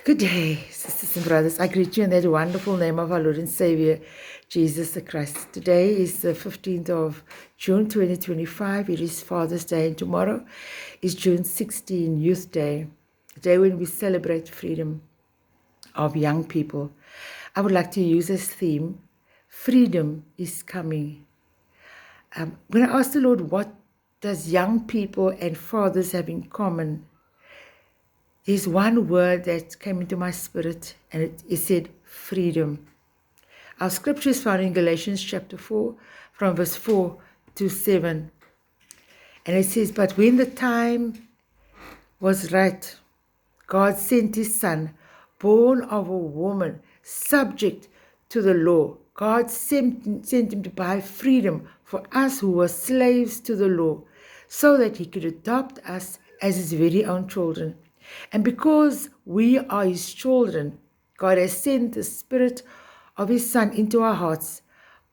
Good day, sisters and brothers. I greet you in that wonderful name of our Lord and Savior, Jesus the Christ. Today is the 15th of June 2025. It is Father's Day, and tomorrow is June 16, Youth Day, a day when we celebrate freedom of young people. I would like to use as theme, freedom is coming. I'm going to ask the Lord, what does young people and fathers have in common? There's one word that came into my spirit, and it said freedom. Our scripture is found in Galatians chapter 4, from verse 4 to 7. And it says, "But when the time was right, God sent his son, born of a woman, subject to the law. God sent him to buy freedom for us who were slaves to the law, so that he could adopt us as his very own children. And because we are his children, God has sent the Spirit of his Son into our hearts,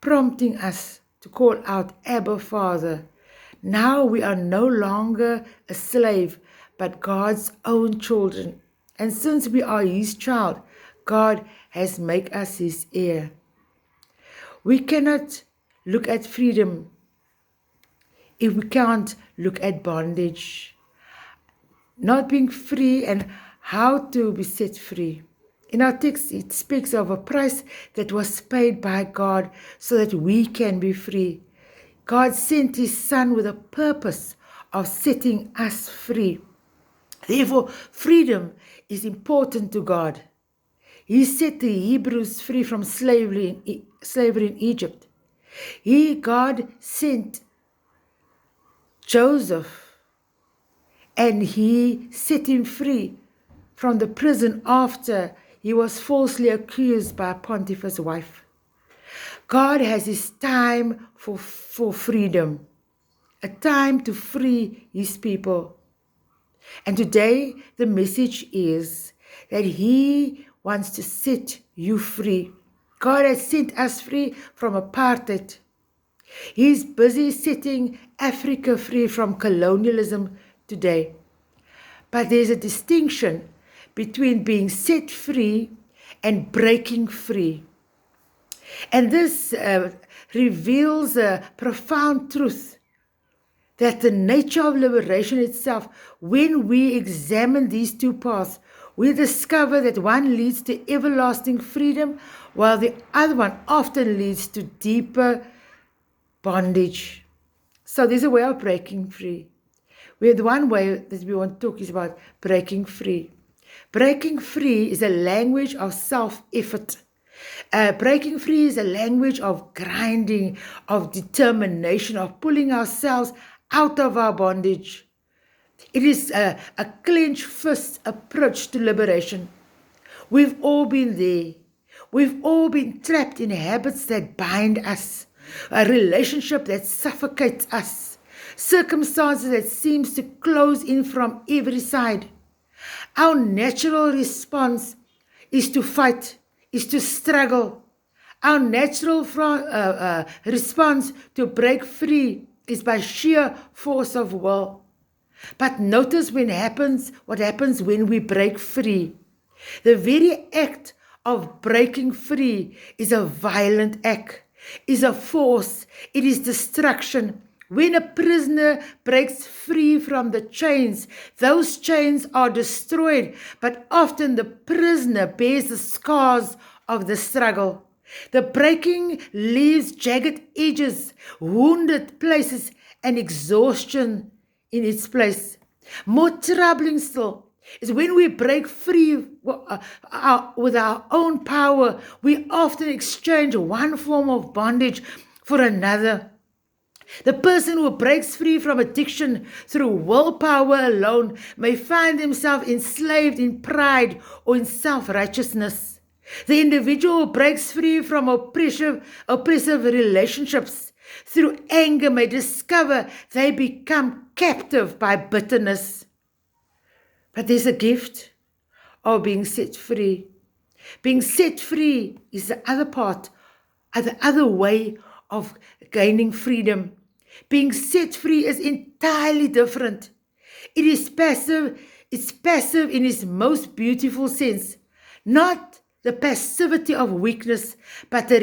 prompting us to call out, 'Abba, Father.' Now we are no longer a slave, but God's own children. And since we are his child, God has made us his heir." We cannot look at freedom if we can't look at bondage. Not being free and how to be set free. In our text, it speaks of a price that was paid by God so that we can be free. God sent his Son with a purpose of setting us free. Therefore, freedom is important to God. He set the Hebrews free from slavery in Egypt. God sent Joseph, and he set him free from the prison after he was falsely accused by Potiphar's wife. God has his time for freedom, a time to free his people. And today the message is that he wants to set you free. God has set us free from apartheid. He's busy setting Africa free from colonialism today. But there's a distinction between being set free and breaking free. And this reveals a profound truth, that the nature of liberation itself, when we examine these two paths, we discover that one leads to everlasting freedom, while the other one often leads to deeper bondage. So there's a way of breaking free. The one way that we want to talk is about breaking free. Breaking free is a language of self-effort. Breaking free is a language of grinding, of determination, of pulling ourselves out of our bondage. It is a clenched fist approach to liberation. We've all been there. We've all been trapped in habits that bind us, a relationship that suffocates us, circumstances that seems to close in from every side. Our natural response is to fight, is to struggle. Our natural response to break free is by sheer force of will. But notice what happens when we break free. The very act of breaking free is a violent act, is a force, it is destruction. When a prisoner breaks free from the chains, those chains are destroyed, but often the prisoner bears the scars of the struggle. The breaking leaves jagged edges, wounded places, and exhaustion in its place. More troubling still is when we break free with our own power, we often exchange one form of bondage for another. The person who breaks free from addiction through willpower alone may find himself enslaved in pride or in self-righteousness. The individual who breaks free from oppressive relationships through anger may discover they become captive by bitterness. But there's a gift of being set free. Being set free is the other part, the other way of gaining freedom. Being set free is entirely different. It is passive, It's passive in its most beautiful sense, not the passivity of weakness, but the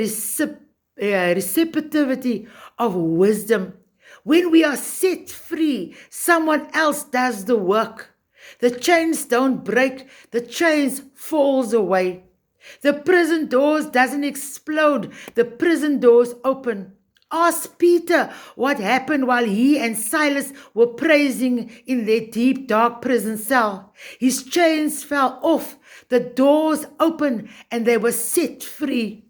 receptivity of wisdom. When we are set free, someone else does the work. The chains don't break, the chains falls away. The prison doors doesn't explode, the prison doors open. Ask Peter what happened while he and Silas were praising in their deep, dark prison cell. His chains fell off, the doors opened, and they were set free.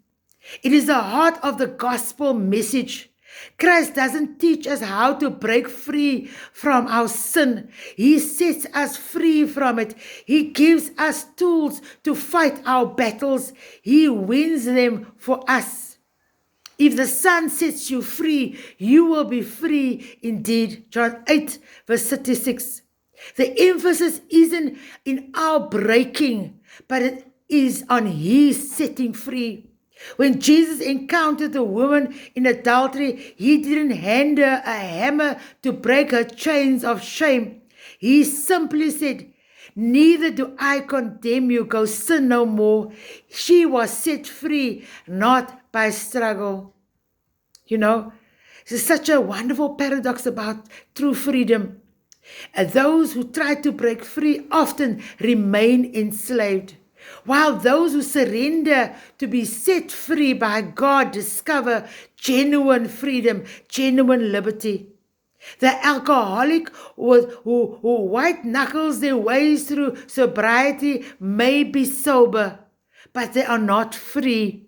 It is the heart of the gospel message. Christ doesn't teach us how to break free from our sin. He sets us free from it. He gives us tools to fight our battles. He wins them for us. If the Son sets you free, you will be free indeed. John 8, verse 36. The emphasis isn't in our breaking, but it is on His setting free. When Jesus encountered the woman in adultery, He didn't hand her a hammer to break her chains of shame. He simply said, "Neither do I condemn you, go sin no more." She was set free, not by struggle. You know, there's such a wonderful paradox about true freedom. And those who try to break free often remain enslaved, while those who surrender to be set free by God discover genuine freedom, genuine liberty. The alcoholic who white knuckles their ways through sobriety may be sober, but they are not free.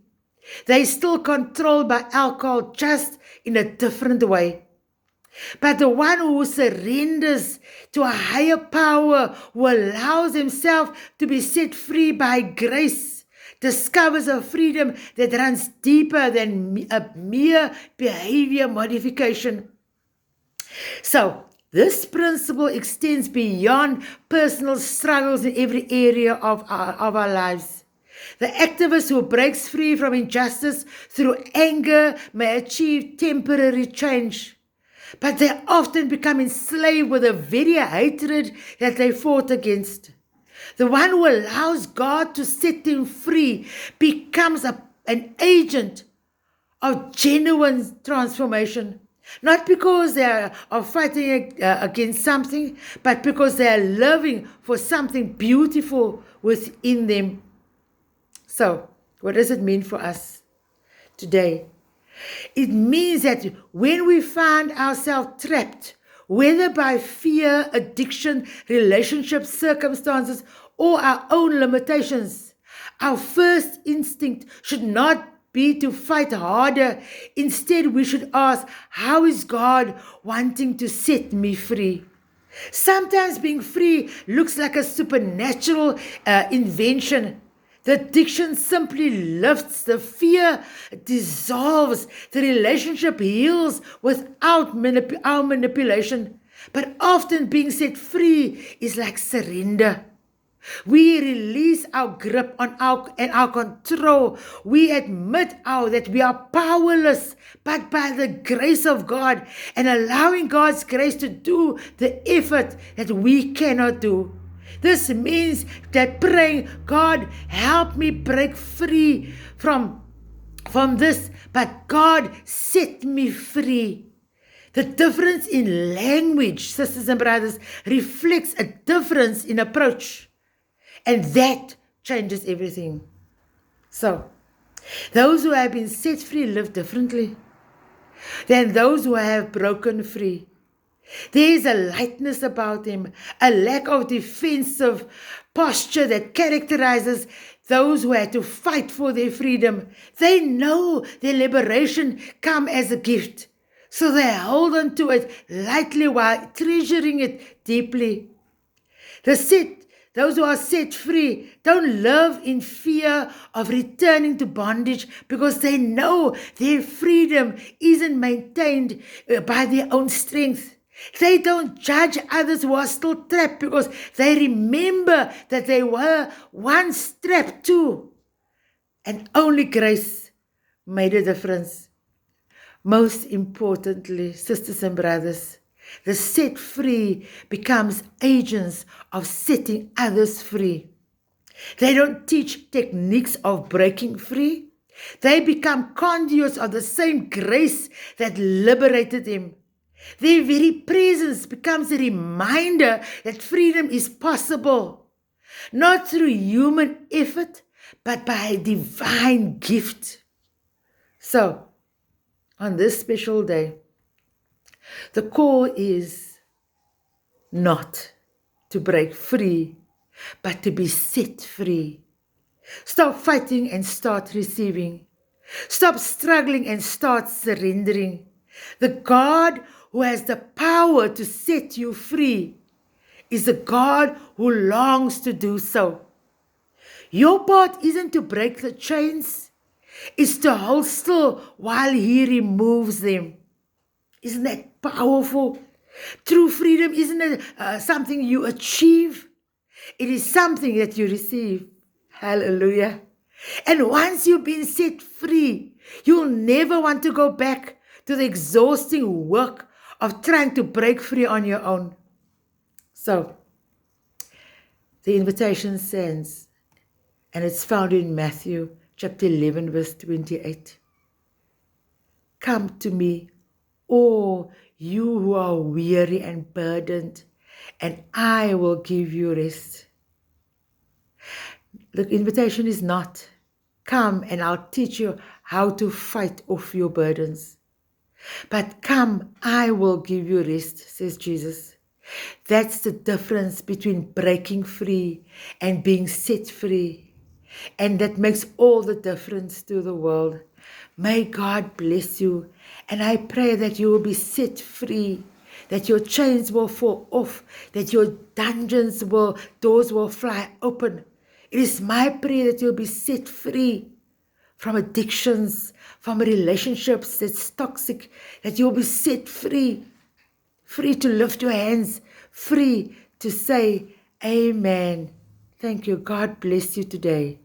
They are still controlled by alcohol, just in a different way. But the one who surrenders to a higher power, who allows himself to be set free by grace, discovers a freedom that runs deeper than a mere behavior modification. So, this principle extends beyond personal struggles in every area of our lives. The activist who breaks free from injustice through anger may achieve temporary change, but they often become enslaved with the very hatred that they fought against. The one who allows God to set them free becomes an agent of genuine transformation. Not because they are fighting against something, but because they are living for something beautiful within them. So, what does it mean for us today? It means that when we find ourselves trapped, whether by fear, addiction, relationships, circumstances, or our own limitations, our first instinct should not be to fight harder. Instead, we should ask, how is God wanting to set me free? Sometimes being free looks like a supernatural invention. The addiction simply lifts, the fear dissolves, the relationship heals without our manipulation. But often being set free is like surrender. We release our grip on our control. We admit that we are powerless, but by the grace of God, and allowing God's grace to do the effort that we cannot do. This means that praying, God, help me break free from this, but God, set me free. The difference in language, sisters and brothers, reflects a difference in approach, and that changes everything. So, those who have been set free live differently than those who have broken free. There is a lightness about them, a lack of defensive posture that characterizes those who had to fight for their freedom. They know their liberation comes as a gift, so they hold on to it lightly while treasuring it deeply. Those who are set free don't live in fear of returning to bondage because they know their freedom isn't maintained by their own strength. They don't judge others who are still trapped because they remember that they were once trapped too. And only grace made a difference. Most importantly, sisters and brothers, The set free becomes agents of setting others free. They don't teach techniques of breaking free. They become conduits of the same grace that liberated them. Their very presence becomes a reminder that freedom is possible, not through human effort, but by a divine gift. So, on this special day, the call is not to break free, but to be set free. Stop fighting and start receiving. Stop struggling and start surrendering. The God who has the power to set you free is a God who longs to do so. Your part isn't to break the chains, it's to hold still while He removes them. Isn't that powerful? True freedom isn't it something you achieve? It is something that you receive. Hallelujah. And once you've been set free, you'll never want to go back to the exhausting work of trying to break free on your own. So, the invitation stands, and it's found in Matthew chapter 11, verse 28. Come to me, all you who are weary and burdened, and I will give you rest. The invitation is not, come and I'll teach you how to fight off your burdens. But come, I will give you rest, says Jesus. That's the difference between breaking free and being set free. And that makes all the difference to the world. May God bless you. And I pray that you will be set free, that your chains will fall off, that your doors will fly open. It is my prayer that you'll be set free from addictions, from relationships that's toxic, that you'll be set free, free to lift your hands, free to say, Amen. Thank you. God bless you today.